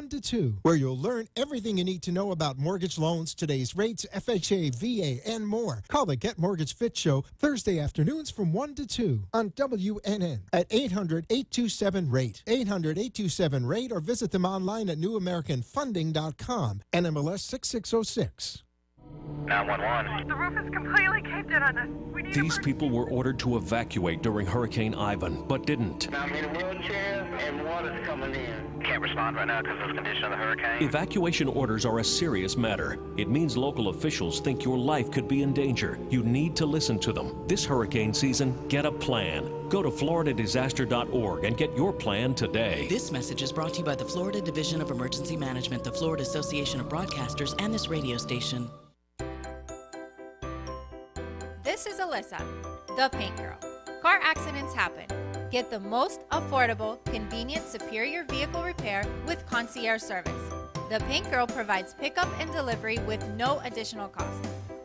1 to 2, where you'll learn everything you need to know about mortgage loans, today's rates, FHA, VA, and more. Call the Get Mortgage Fit Show Thursday afternoons from 1 to 2 on WNN at 800-827-RATE. 800-827-RATE, or visit them online at newamericanfunding.com. NMLS 6606. 911. The roof is completely caved in on us. We need These people were ordered to evacuate during Hurricane Ivan, but didn't. I'm in a wheelchair and water's coming in. Can't respond right now because of the condition of the hurricane. Evacuation orders are a serious matter. It means local officials think your life could be in danger. You need to listen to them. This hurricane season, get a plan. Go to floridadisaster.org and get your plan today. This message is brought to you by the Florida Division of Emergency Management, the Florida Association of Broadcasters, and this radio station. This is Alyssa, the Paint Girl. Car accidents happen. Get the most affordable, convenient, superior vehicle repair with concierge service. The Paint Girl provides pickup and delivery with no additional cost.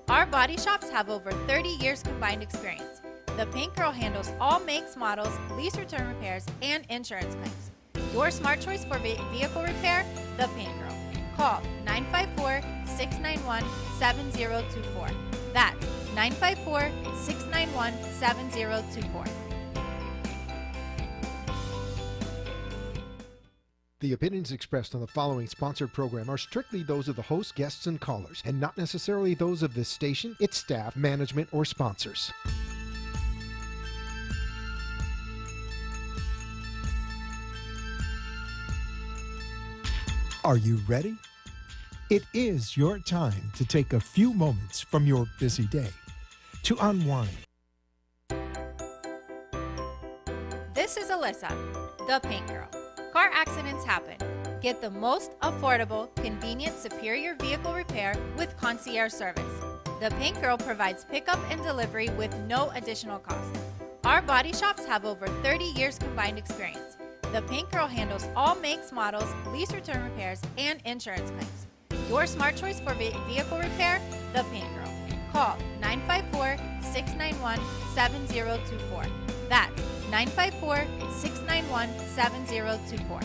Our body shops have over 30 years combined experience. The Paint Girl handles all makes, models, lease return repairs, and insurance claims. Your smart choice for vehicle repair, the Paint Girl. Call 954-691-7024. That's 954-691-7024. The opinions expressed on the following sponsored program are strictly those of the host, guests, and callers, and not necessarily those of this station, its staff, management, or sponsors. Are you ready? It is your time to take a few moments from your busy day to unwind. This is Alyssa, the Paint Girl. Car accidents happen. Get the most affordable, convenient, superior vehicle repair with concierge service. The Paint Girl provides pickup and delivery with no additional cost. Our body shops have over 30 years combined experience. The Paint Girl handles all makes, models, lease return repairs, and insurance claims. Your smart choice for vehicle repair, the Paint Girl. Call 954-691-7024. That's 954-691-7024.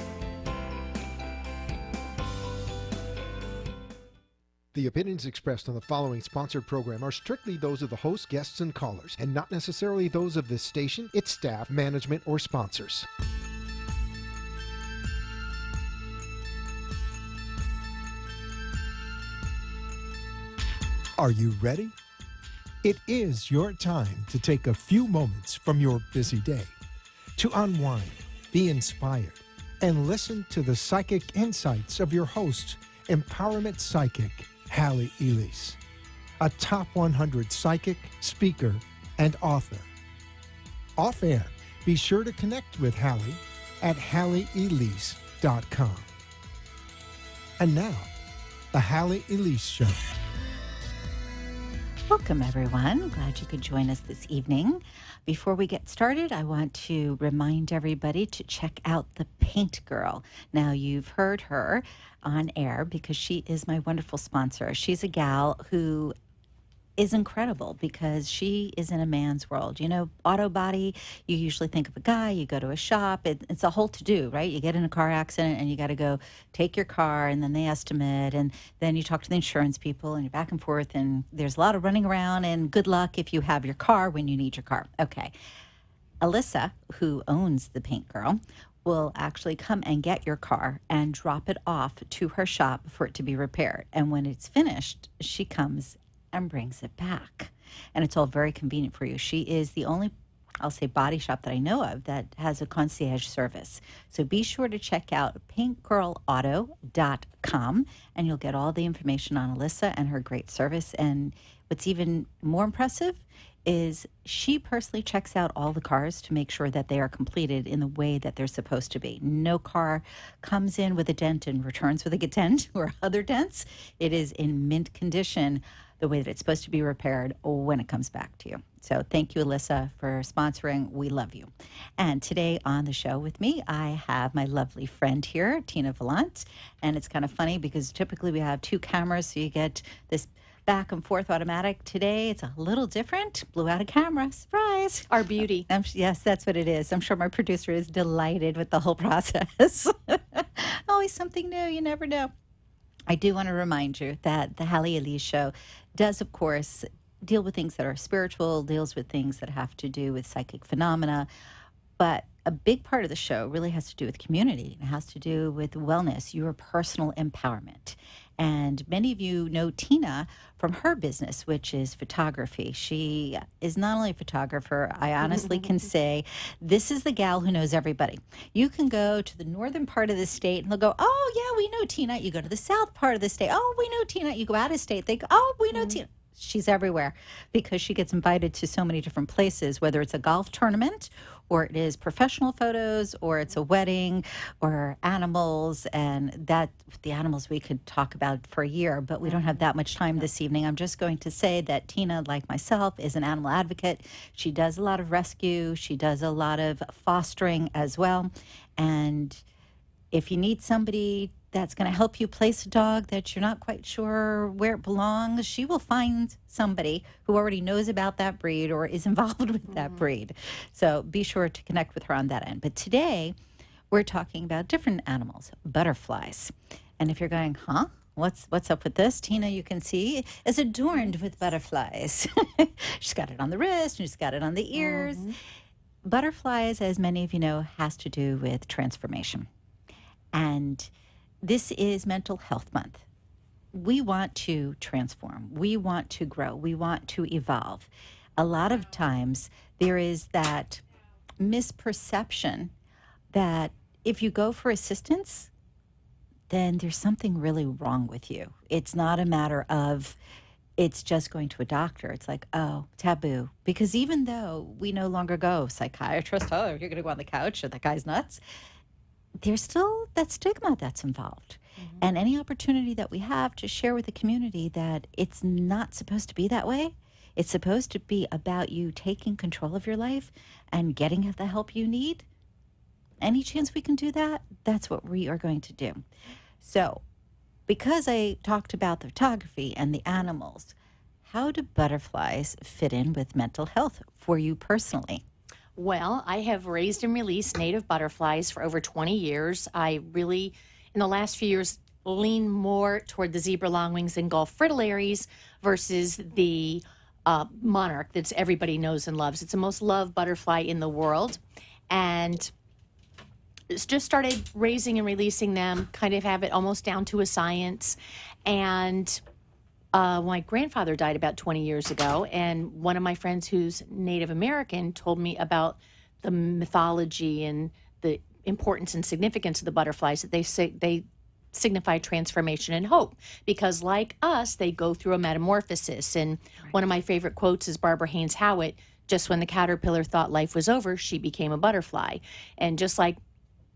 The opinions expressed on the following sponsored program are strictly those of the host, guests, and callers, and not necessarily those of this station, its staff, management, or sponsors. Are you ready? It is your time to take a few moments from your busy day to unwind, be inspired, and listen to the psychic insights of your host, empowerment psychic, Halley, Elise, a top 100 psychic, speaker, and author. Off air, be sure to connect with Halley at HalleyElise.com. And now, the Halley Elise Show. Welcome, everyone. Glad you could join us this evening. Before we get started, I want to remind everybody to check out the Paint Girl. Now, you've heard her on air because she is my wonderful sponsor. She's a gal who is incredible because she is in a man's world. You know, auto body, you usually think of a guy, you go to a shop, it's a whole to-do, right? You get in a car accident and you got to go take your car, and then they estimate, and then you talk to the insurance people, and you're back and forth, and there's a lot of running around, and good luck if you have your car when you need your car. Okay. Alyssa, who owns the Paint Girl, will actually come and get your car and drop it off to her shop for it to be repaired. And when it's finished, she comes and brings it back. And it's all very convenient for you. She is the only, I'll say, body shop that I know of that has a concierge service. So be sure to check out paintgirlauto.com, and you'll get all the information on Alyssa and her great service. And what's even more impressive is she personally checks out all the cars to make sure that they are completed in the way that they're supposed to be. No car comes in with a dent and returns with a dent or other dents. It is in mint condition, the way that it's supposed to be repaired when it comes back to you. So thank you, Alyssa, for sponsoring. We love you. And today on the show with me, I have my lovely friend here, Tina Vallant. And it's kind of funny because typically we have two cameras, so you get this back and forth automatic. Today, it's a little different. Blew out a camera. Surprise. Our beauty. Yes, that's what it is. I'm sure my producer is delighted with the whole process. Oh, always something new. You never know. I do want to remind you that the Halley Elise show does, of course, deal with things that are spiritual, deals with things that have to do with psychic phenomena. But a big part of the show really has to do with community. It has to do with wellness, your personal empowerment. And many of you know Tina from her business, which is photography. She is not only a photographer, I honestly can say this is the gal who knows everybody. You can go to the northern part of the state and they'll go, oh, yeah, we know Tina. You go to the south part of the state. Oh, we know Tina. You go out of state. They go, oh, we know Tina. She's everywhere because she gets invited to so many different places, whether it's a golf tournament or it is professional photos or it's a wedding or animals. And that the animals we could talk about for a year, but we don't have that much time this evening. I'm just going to say that Tina, like myself, is an animal advocate. She does a lot of rescue. She does a lot of fostering as well. And if you need somebody that's going to help you place a dog that you're not quite sure where it belongs, she will find somebody who already knows about that breed or is involved with that breed. So be sure to connect with her on that end. But today, we're talking about different animals, butterflies. And if you're going, huh? What's up with this? Tina, you can see, is adorned with butterflies. She's got it on the wrist, and she's got it on the ears. Butterflies, as many of you know, has to do with transformation. And this is Mental Health Month. We want to transform. We want to grow. We want to evolve. A lot of times there is that misperception that if you go for assistance, then there's something really wrong with you. It's not a matter of it's just going to a doctor. It's like, oh, taboo. Because even though we no longer go psychiatrist, oh, you're going to go on the couch or that guy's nuts, there's still that stigma that's involved. And any opportunity that we have to share with the community that it's not supposed to be that way. It's supposed to be about you taking control of your life and getting the help you need. Any chance we can do that, that's what we are going to do. So, because I talked about the photography and the animals, how do butterflies fit in with mental health for you personally? Well, I have raised and released native butterflies for over 20 years. I really, in the last few years, lean more toward the zebra longwings and Gulf fritillaries versus the monarch that everybody knows and loves. It's the most loved butterfly in the world. And just started raising and releasing them, kind of have it almost down to a science. And my grandfather died about 20 years ago, and one of my friends who's Native American told me about the mythology and the importance and significance of the butterflies, that they signify transformation and hope, because like us, they go through a metamorphosis. And one of my favorite quotes is Barbara Haynes Howitt, just when the caterpillar thought life was over, she became a butterfly. And just like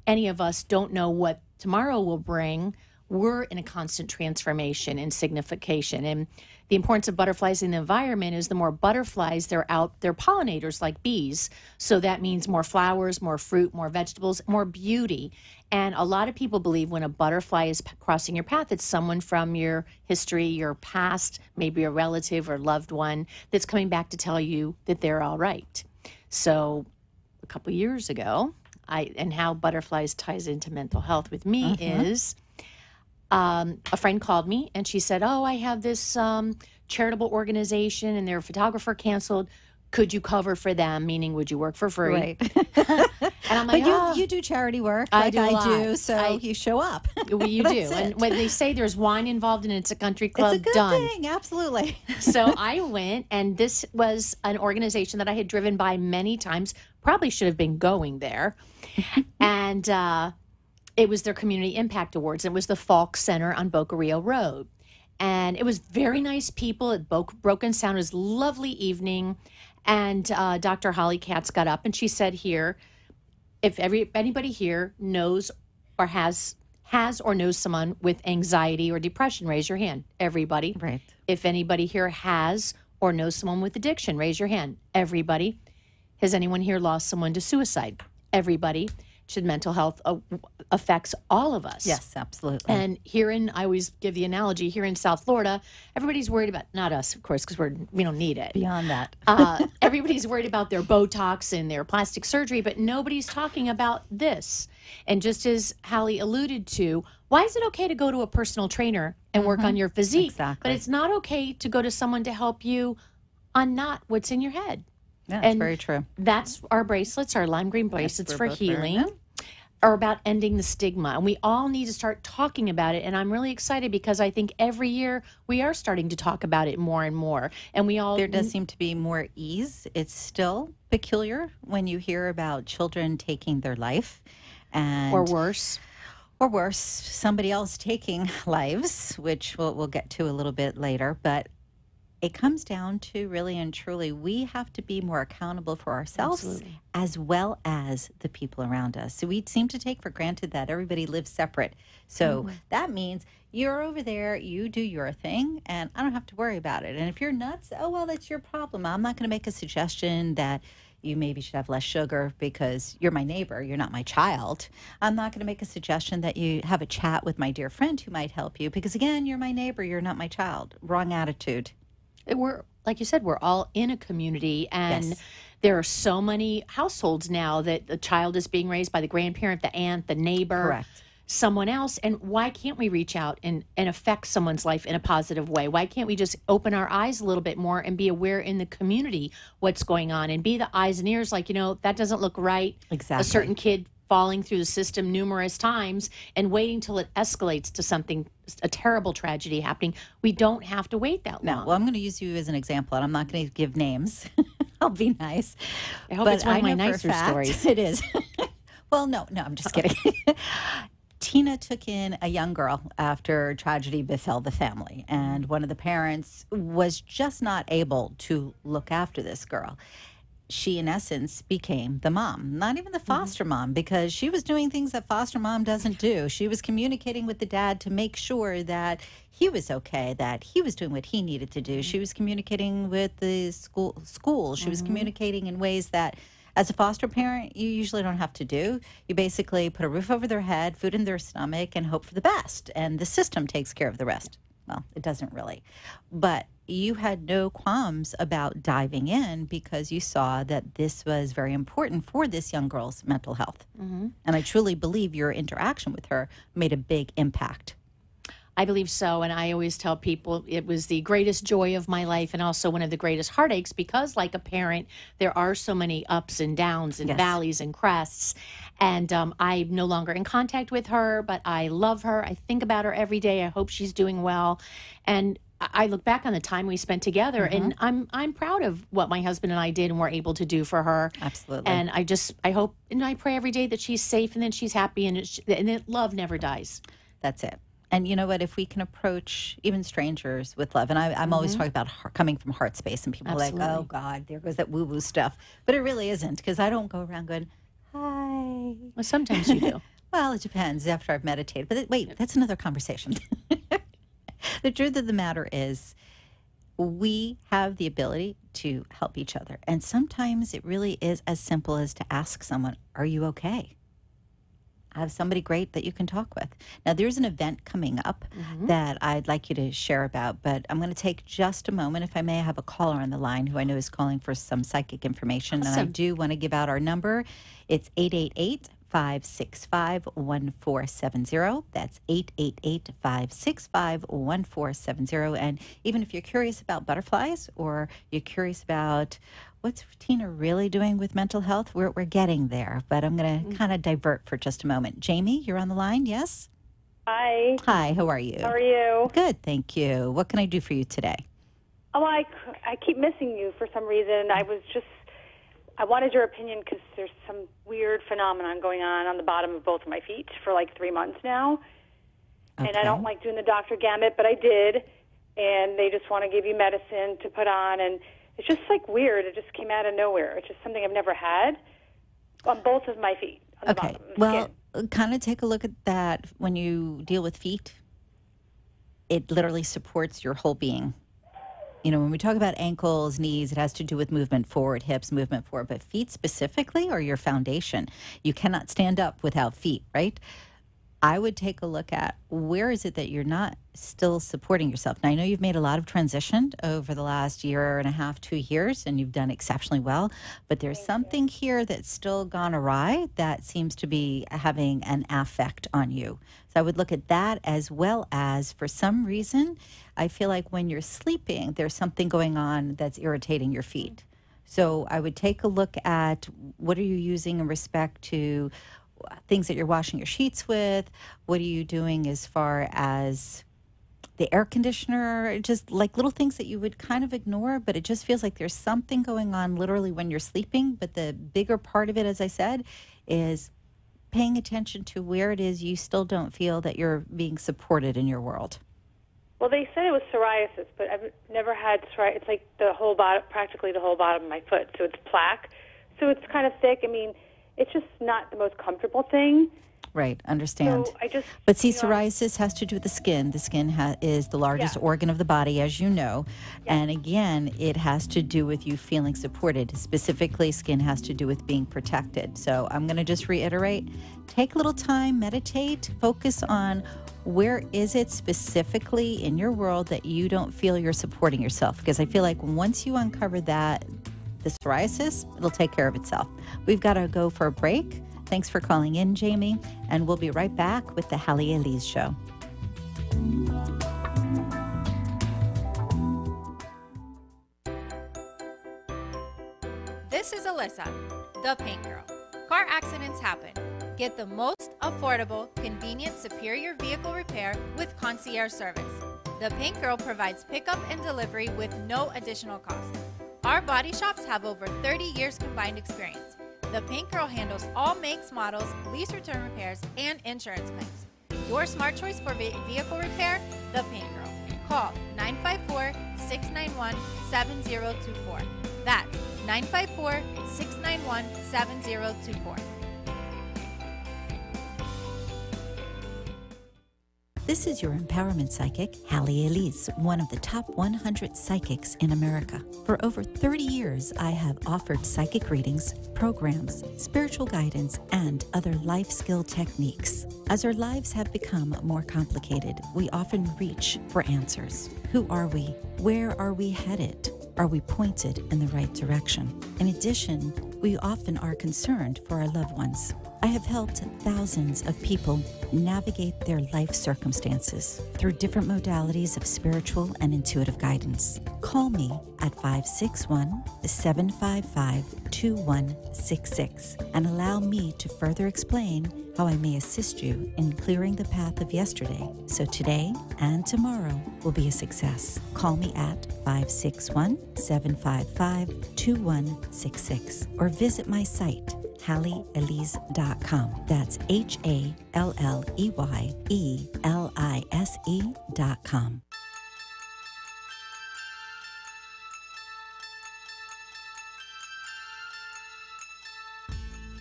any of us don't know what tomorrow will bring, we're in a constant transformation and signification. And the importance of butterflies in the environment is the more butterflies they're out, they're pollinators like bees. So that means more flowers, more fruit, more vegetables, more beauty. And a lot of people believe when a butterfly is crossing your path, it's someone from your history, your past, maybe a relative or loved one that's coming back to tell you that they're all right. So a couple years ago, and how butterflies ties into mental health with me is a friend called me and she said, oh, I have this charitable organization and their photographer canceled. Could you cover for them? Meaning, would you work for free? Right. And I'm like, but you do charity work like I do, so you show up. You do. And when they say there's wine involved and it's a country club, it's a good thing, absolutely. So I went, and this was an organization that I had driven by many times, probably should have been going there. And it was their Community Impact Awards. It was the Falk Center on Boca Rio Road. And it was very nice people at Broken Sound. It was a lovely evening. And Dr. Halley Katz got up and she said here, if anybody here knows or has or knows someone with anxiety or depression, raise your hand. Everybody. Right. If anybody here has or knows someone with addiction, raise your hand. Everybody. Has anyone here lost someone to suicide? Everybody. mental health affects all of us. Yes, absolutely. And I always give the analogy, here in South Florida, everybody's worried about, not us, of course, because we don't need it. Beyond that. Everybody's worried about their Botox and their plastic surgery, but nobody's talking about this. And just as Halley alluded to, why is it okay to go to a personal trainer and work on your physique? Exactly. But it's not okay to go to someone to help you on not what's in your head. Yeah, that's very true. That's our bracelets, our lime green bracelets for we're both wearing healing, them. are about ending the stigma. And we all need to start talking about it. And I'm really excited because I think every year we are starting to talk about it more and more. And There does seem to be more ease. It's still peculiar when you hear about children taking their life. Or worse, somebody else taking lives, which we'll get to a little bit later. But it comes down to really and truly, we have to be more accountable for ourselves as well as the people around us. So we seem to take for granted that everybody lives separate. So that means you're over there, you do your thing, and I don't have to worry about it. And if you're nuts, oh, well, that's your problem. I'm not going to make a suggestion that you maybe should have less sugar because you're my neighbor, you're not my child. I'm not going to make a suggestion that you have a chat with my dear friend who might help you because, again, you're my neighbor, you're not my child. Wrong attitude. We're, like you said, we're all in a community, and there are so many households now that the child is being raised by the grandparent, the aunt, the neighbor, someone else. And why can't we reach out and affect someone's life in a positive way? Why can't we just open our eyes a little bit more and be aware in the community what's going on and be the eyes and ears like, that doesn't look right. Exactly. A certain kid falling through the system numerous times and waiting till it escalates to a terrible tragedy happening. We don't have to wait that long. No, well, I'm going to use you as an example, and I'm not going to give names. I'll be nice. I hope it's one of my nicer stories. It is. Well, no, I'm just kidding. Tina took in a young girl after tragedy befell the family, and one of the parents was just not able to look after this girl. She, in essence, became the mom, not even the foster mom, because she was doing things that foster mom doesn't do. She was communicating with the dad to make sure that he was okay, that he was doing what he needed to do. She was communicating with the school. She was communicating in ways that, as a foster parent, you usually don't have to do. You basically put a roof over their head, food in their stomach, and hope for the best. And the system takes care of the rest. Well, it doesn't really. But you had no qualms about diving in because you saw that this was very important for this young girl's mental health. And I truly believe your interaction with her made a big impact. I believe so. And I always tell people it was the greatest joy of my life and also one of the greatest heartaches because, like a parent, there are so many ups and downs and valleys and crests. And I'm no longer in contact with her, but I love her. I think about her every day. I hope she's doing well. And I look back on the time we spent together, and I'm proud of what my husband and I did and were able to do for her. Absolutely. And I hope and I pray every day that she's safe and that she's happy and that love never dies. That's it. And you know what? If we can approach even strangers with love, and I'm always talking about coming from heart space, and people are like, oh, God, there goes that woo-woo stuff. But it really isn't, because I don't go around going, hi. Well, sometimes you do. Well, it depends after I've meditated. But wait, that's another conversation. The truth of the matter is we have the ability to help each other. And sometimes it really is as simple as to ask someone, are you okay? I have somebody great that you can talk with. Now, there's an event coming up that I'd like you to share about, but I'm going to take just a moment. If I may, I have a caller on the line who I know is calling for some psychic information. Awesome. And I do want to give out our number. It's 888-565-1470. That's 888-565-1470. And even if you're curious about butterflies or you're curious about what's Tina really doing with mental health, we're getting there. But I'm going to kind of divert for just a moment. Jamie, you're on the line, yes? Hi. Hi, how are you? How are you? Good, thank you. What can I do for you today? Oh, I keep missing you for some reason. I wanted your opinion because there's some weird phenomenon going on the bottom of both of my feet for like 3 months now. Okay. And I don't like doing the doctor gamut, but I did. And they just want to give you medicine to put on. And it's just like weird. It just came out of nowhere. It's just something I've never had on both of my feet. On the bottom, well, kind of take a look at that. When you deal with feet, it literally supports your whole being. when we talk about ankles, knees, it has to do with movement forward, hips, movement forward, but feet specifically are your foundation. You cannot stand up without feet, right? I would take a look at where is it that you're not still supporting yourself. Now, I know you've made a lot of transition over the last year and a half, 2 years, and you've done exceptionally well, but there's something here that's still gone awry that seems to be having an affect on you. So I would look at that, as well as, for some reason, I feel like when you're sleeping, there's something going on that's irritating your feet. So I would take a look at what are you using in respect to things that you're washing your sheets with. What are you doing as far as the air conditioner? Just like little things that you would kind of ignore, but it just feels like there's something going on literally when you're sleeping. But the bigger part of it, as I said, is paying attention to where it is you still don't feel that you're being supported in your world. Well, they said it was psoriasis, but I've never had psoriasis. It's like the whole bottom, practically the whole bottom of my foot. So it's plaque. So it's kind of thick. I mean, it's just not the most comfortable thing. Right, understand. So but see, psoriasis has to do with the skin. The skin is the largest organ of the body, as you know. And again, it has to do with you feeling supported. Specifically, skin has to do with being protected. So I'm going to just reiterate, take a little time, meditate, focus on where is it specifically in your world that you don't feel you're supporting yourself. Because I feel like once you uncover that, the psoriasis, it'll take care of itself. We've got to go for a break. Thanks for calling in, Jamie, and we'll be right back with the Halley Elise Show. This is Alyssa, the Paint Girl. Car accidents happen. Get the most affordable, convenient, superior vehicle repair with concierge service. The Paint Girl provides pickup and delivery with no additional cost. Our body shops have over 30 years combined experience. The Paint Girl handles all makes, models, lease return repairs, and insurance claims. Your smart choice for vehicle repair, The Paint Girl. Call 954-691-7024. That's 954-691-7024. This is your empowerment psychic, Halley Elise, one of the top 100 psychics in America. For over 30 years, I have offered psychic readings, programs, spiritual guidance, and other life skill techniques. As our lives have become more complicated, we often reach for answers. Who are we? Where are we headed? Are we pointed in the right direction? In addition, we often are concerned for our loved ones. I have helped thousands of people navigate their life circumstances through different modalities of spiritual and intuitive guidance. Call me at 561-755-2166 and allow me to further explain how I may assist you in clearing the path of yesterday so today and tomorrow will be a success. Call me at 561-755-2166 or visit my site, HalleyElise.com. That's HalleyElise.com.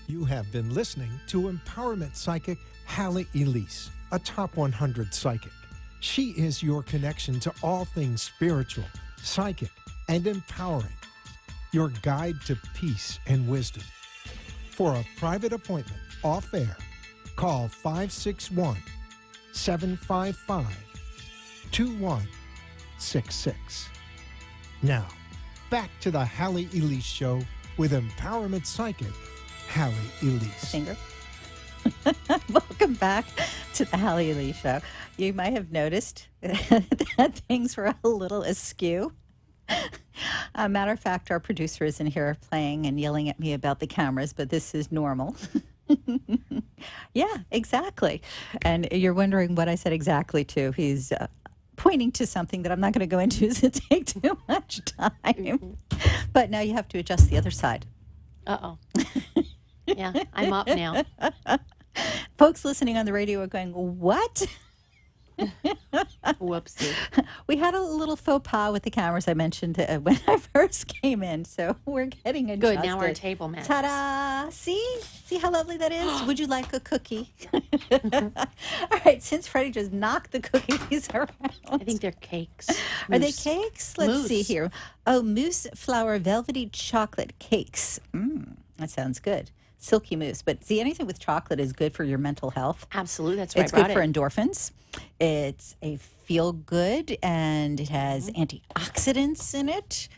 You have been listening to empowerment psychic Halley Elise, a top 100 psychic. She is your connection to all things spiritual, psychic, and empowering. Your guide to peace and wisdom. For a private appointment off air, call 561-755-2166. Now, back to the Halley Elise Show with empowerment psychic Halley Elise. Finger. Welcome back to the Halley Elise Show. You might have noticed that things were a little askew. Matter of fact, our producer is in here playing and yelling at me about the cameras, but this is normal. Yeah, exactly. And you're wondering what I said exactly to. He's pointing to something that I'm not going to go into to take too much time. But now you have to adjust the other side. Uh-oh. Yeah, I'm up now. Folks listening on the radio are going, what? Whoopsie. We had a little faux pas with the cameras I mentioned when I first came in, so we're getting adjusted. Good, now our table matches. Ta-da! See how lovely that is? Would you like a cookie? All right, since Freddie just knocked the cookies around. I think they're cakes. Are they cakes? Let's see here. Oh, mousse flour velvety chocolate cakes. That sounds good. Silky mousse. But see, anything with chocolate is good for your mental health. Absolutely. That's why it's good for endorphins. It's a feel good, and it has antioxidants in it.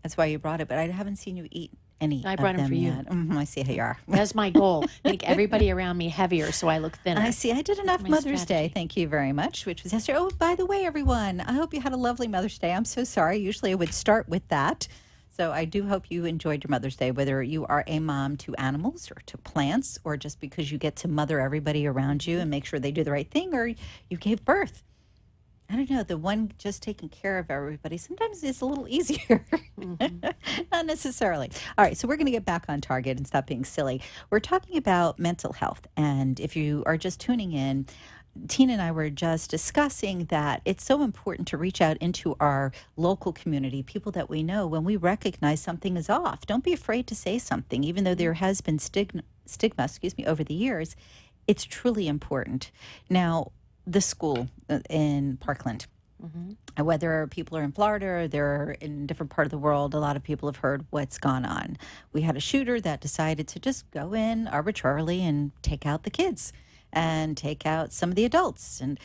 That's why you brought it, but I haven't seen you eat any I brought of them for you. yet. I see how you are. That's my goal. Make everybody around me heavier so I look thinner. I see. I did enough My Mother's Day. strategy. Thank you very much, which was yesterday. Oh, by the way, everyone, I hope you had a lovely Mother's Day. I'm so sorry. Usually I would start with that. So I do hope you enjoyed your Mother's Day, whether you are a mom to animals or to plants, or just because you get to mother everybody around you and make sure they do the right thing, or you gave birth. I don't know, the one just taking care of everybody sometimes is a little easier. Not necessarily. All right, so we're going to get back on target and stop being silly. We're talking about mental health. And if you are just tuning in, Tina and I were just discussing that it's so important to reach out into our local community, people that we know, when we recognize something is off. Don't be afraid to say something, even though there has been stigma, over the years. It's truly important. Now, the school in Parkland, whether people are in Florida or they're in a different part of the world, a lot of people have heard what's gone on. We had a shooter that decided to just go in arbitrarily and take out the kids and take out some of the adults. And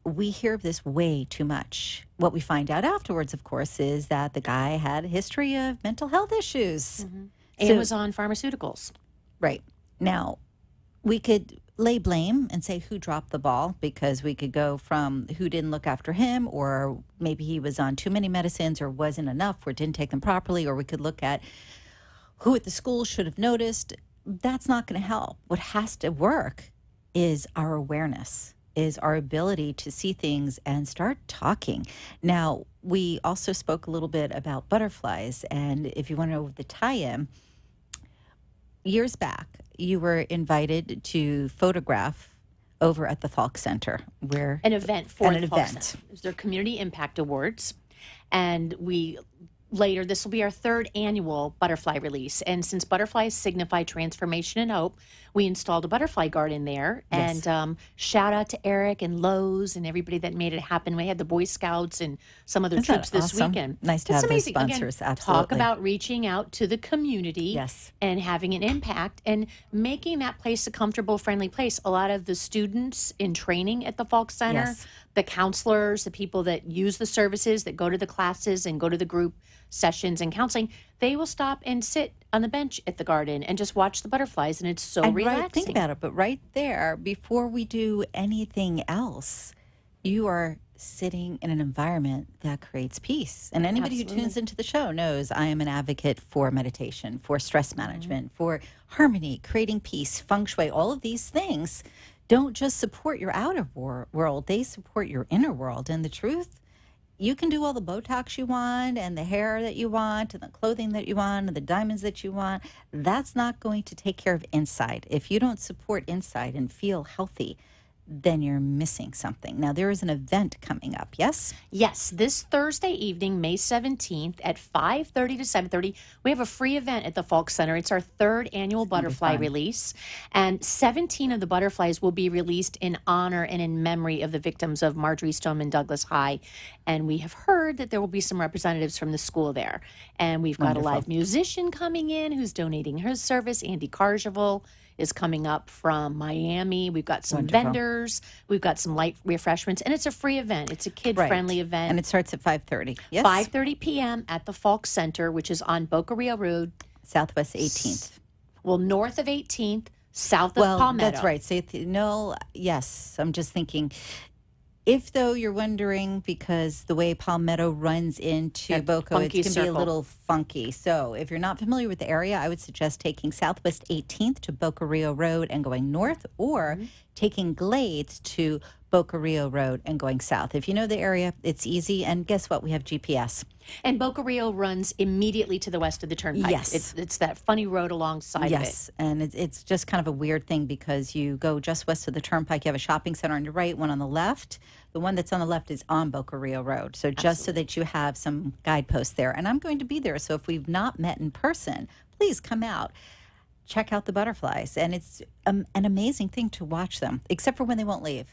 we hear of this way too much. What we find out afterwards, of course, is that the guy had a history of mental health issues. And was on pharmaceuticals. Right. Now, we could lay blame and say who dropped the ball, because we could go from who didn't look after him, or maybe he was on too many medicines or wasn't enough or didn't take them properly, or we could look at who at the school should have noticed. That's not going to help. What has to work is our awareness, is our ability to see things and start talking. Now, we also spoke a little bit about butterflies, and if you want to know the tie-in, years back, you were invited to photograph over at the Falk Center, where An event for an the Falk event. Center. It was their Community Impact Awards. And later, this will be our third annual butterfly release. And since butterflies signify transformation and hope, we installed a butterfly garden there. Yes. And shout out to Eric and Lowe's and everybody that made it happen. We had the Boy Scouts and some other Isn't that troops this awesome? weekend. Nice to It's have those amazing. sponsors, Again, absolutely. talk about reaching out to the community Yes. and having an impact and making that place a comfortable, friendly place. A lot of the students in training at the Falk Center, Yes. the counselors, the people that use the services, that go to the classes and go to the group sessions and counseling, they will stop and sit on the bench at the garden and just watch the butterflies, and it's so And relaxing. right, think about it, but right there, before we do anything else, you are sitting in an environment that creates peace. And anybody who tunes into the show knows I am an advocate for meditation, for stress management, for harmony, creating peace, feng shui. All of these things don't just support your outer world, they support your inner world. And the truth, you can do all the Botox you want and the hair that you want and the clothing that you want and the diamonds that you want. That's not going to take care of inside. If you don't support inside and feel healthy, then you're missing something. Now, there is an event coming up, yes? Yes, this Thursday evening, May 17th at 5:30 to 7:30, we have a free event at the Falk Center. It's our third annual butterfly release, and 17 of the butterflies will be released in honor and in memory of the victims of Marjorie Stoneman Douglas High. And we have heard that there will be some representatives from the school there. And we've got a live musician coming in who's donating his service. Andy Cargival is coming up from Miami. We've got some vendors. We've got some light refreshments. And it's a free event. It's a kid-friendly event. And it starts at 5:30. Yes? 5:30 p.m. at the Falk Center, which is on Boca Rio Road. Southwest 18th. Well, north of 18th, south of Palmetto. That's right. So, no, yes. I'm just thinking, if though you're wondering, because the way Palmetto runs into That Boca, funky it's going to be a circle. little funky. So if you're not familiar with the area, I would suggest taking Southwest 18th to Boca Rio Road and going north, or taking Glades to Boca Rio Road and going south. If you know the area, it's easy. And guess what? We have GPS. And Boca Rio runs immediately to the west of the turnpike. Yes. It's that funny road alongside of it. Yes, and it's just kind of a weird thing because you go just west of the turnpike, you have a shopping center on your right, one on the left. The one that's on the left is on Boca Rio Road. So just so that you have some guideposts there. And I'm going to be there. So if we've not met in person, please come out. Check out the butterflies. And it's an amazing thing to watch them, except for when they won't leave.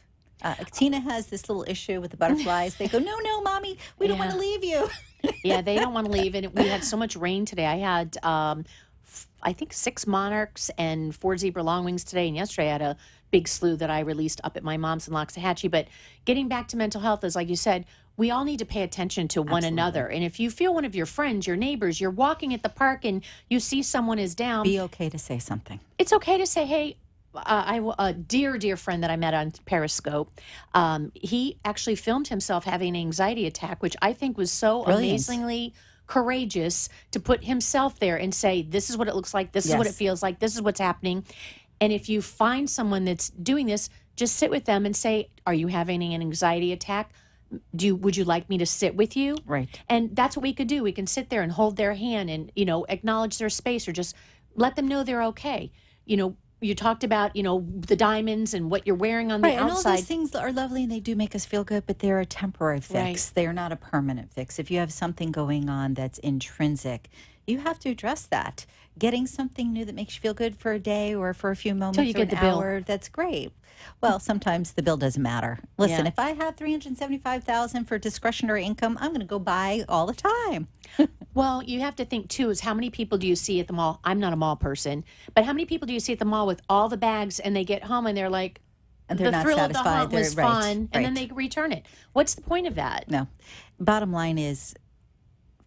Tina has this little issue with the butterflies. They go, no, Mommy, we don't want to leave you. Yeah, they don't want to leave. And we had so much rain today. I had, I think, 6 monarchs and 4 zebra longwings today. And yesterday I had a big slew that I released up at my mom's in Loxahatchee. But getting back to mental health is, like you said, we all need to pay attention to one another. And if you feel one of your friends, your neighbors, you're walking at the park and you see someone is down. Be okay to say something. It's okay to say, hey, a dear friend that I met on Periscope, he actually filmed himself having an anxiety attack, which I think was so amazingly courageous to put himself there and say, this is what it looks like, this is what it feels like, this is what's happening. And if you find someone that's doing this, just sit with them and say, are you having an anxiety attack? Would you like me to sit with you? Right. And that's what we could do. We can sit there and hold their hand and, acknowledge their space, or just let them know they're okay. You talked about, the diamonds and what you're wearing on the outside. And all those things are lovely and they do make us feel good, but they're a temporary fix. Right. They're not a permanent fix. If you have something going on that's intrinsic, you have to address that. Getting something new that makes you feel good for a day or for a few moments you get or an hour, that's great. Well, sometimes the bill doesn't matter. Listen, if I have $375,000 for discretionary income, I'm going to go buy all the time. Well, you have to think, too, is how many people do you see at the mall? I'm not a mall person, but how many people do you see at the mall with all the bags and they get home and they're like, and they're not thrill satisfied. of the hunt was fun, and then right. they return it. What's the point of that? No. Bottom line is,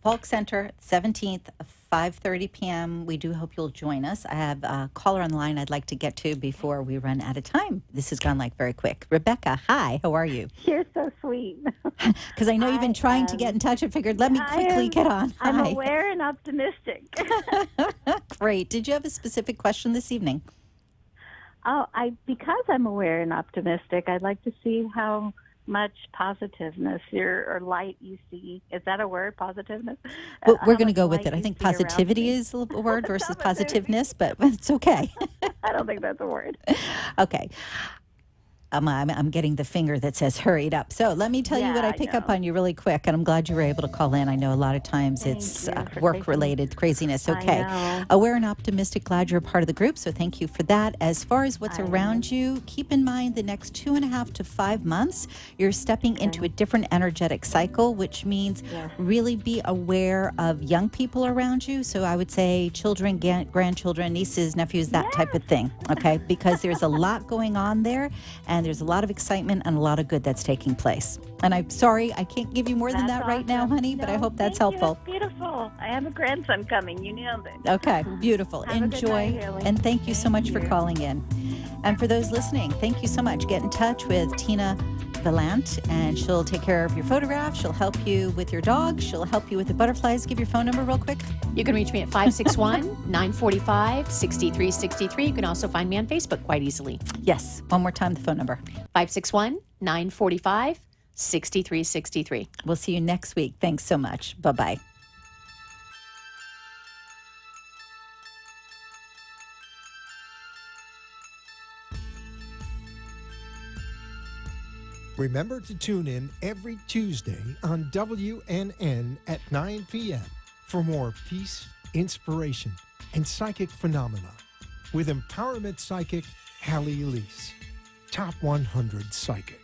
Falk Center, 17th, 5:30 p.m. We do hope you'll join us. I have a caller on the line I'd like to get to before we run out of time. This has gone like very quick. Rebecca, hi. How are you? You're so sweet. Because I know you've been trying to get in touch. I figured, let me quickly get on. Hi. I'm aware and optimistic. Great. Did you have a specific question this evening? Because I'm aware and optimistic, I'd like to see how much positiveness or light you see. Is that a word, positiveness? Well, we're going to go with it. I think positivity is a word versus positiveness, but it's okay. I don't think that's a word. Okay. I'm getting the finger that says hurried up. So let me tell you what I pick up on you really quick, and I'm glad you were able to call in. I know a lot of times it's work-related craziness. Okay. Aware and optimistic, glad you're a part of the group, so thank you for that. As far as what's around you, keep in mind the next 2.5 to 5 months, you're stepping into a different energetic cycle, which means really be aware of young people around you. So I would say children, grandchildren, nieces, nephews, that type of thing, okay? Because there's a lot going on there, and there's a lot of excitement and a lot of good that's taking place. And I'm sorry, I can't give you more than that right now, honey, but I hope that's helpful. That's beautiful. I have a grandson coming. You nailed it. Okay, beautiful. Enjoy. And thank you so much for calling in. And for those listening, thank you so much. Get in touch with Tina Valant, and she'll take care of your photograph. She'll help you with your dog. She'll help you with the butterflies. Give your phone number real quick. You can reach me at 561-945-6363. You can also find me on Facebook quite easily. Yes. One more time, the phone number. 561-945-6363. We'll see you next week. Thanks so much. Bye-bye. Remember to tune in every Tuesday on WNN at 9 p.m. for more peace, inspiration, and psychic phenomena with empowerment psychic Halley Elise, Top 100 Psychic.